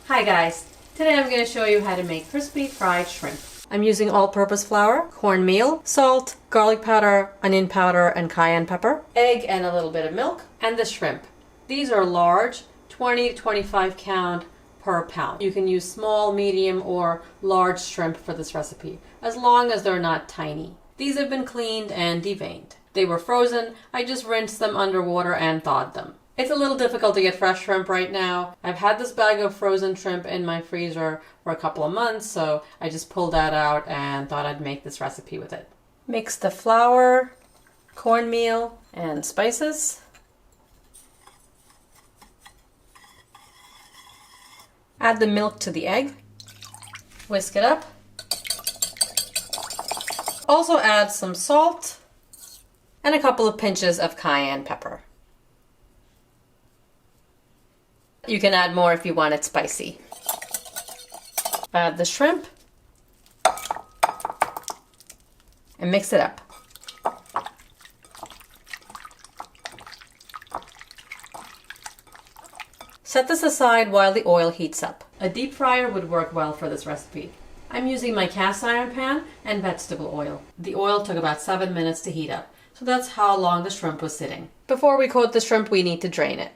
Hi guys, today I'm going to show you how to make crispy fried shrimp. I'm using all-purpose flour, cornmeal, salt, garlic powder, onion powder, and cayenne pepper, egg and a little bit of milk, and the shrimp. These are large, 20 to 25 count per pound. You can use small, medium, or large shrimp for this recipe, as long as they're not tiny. These have been cleaned and deveined. They were frozen, I just rinsed them underwater and thawed them. It's a little difficult to get fresh shrimp right now. I've had this bag of frozen shrimp in my freezer for a couple of months, so I just pulled that out and thought I'd make this recipe with it. Mix the flour, cornmeal, and spices. Add the milk to the egg. Whisk it up. Also add some salt and a couple of pinches of cayenne pepper. You can add more if you want it spicy. Add the shrimp and mix it up. Set this aside while the oil heats up. A deep fryer would work well for this recipe. I'm using my cast iron pan and vegetable oil. The oil took about 7 minutes to heat up, so that's how long the shrimp was sitting. Before we coat the shrimp, we need to drain it.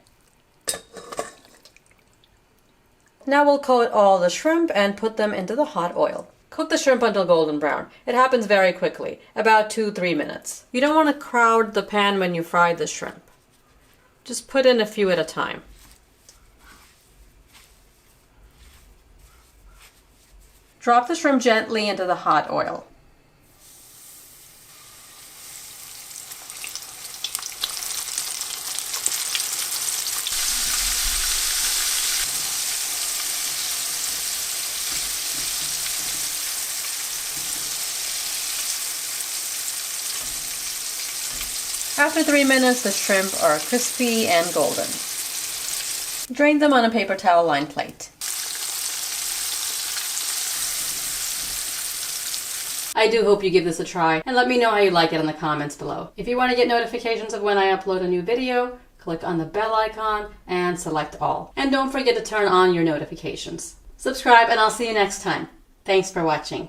Now we'll coat all the shrimp and put them into the hot oil. Cook the shrimp until golden brown. It happens very quickly, about 2-3 minutes. You don't want to crowd the pan when you fry the shrimp. Just put in a few at a time. Drop the shrimp gently into the hot oil. After 3 minutes, the shrimp are crispy and golden. Drain them on a paper towel lined plate. I do hope you give this a try and let me know how you like it in the comments below. If you want to get notifications of when I upload a new video, click on the bell icon and select all. And don't forget to turn on your notifications. Subscribe and I'll see you next time. Thanks for watching.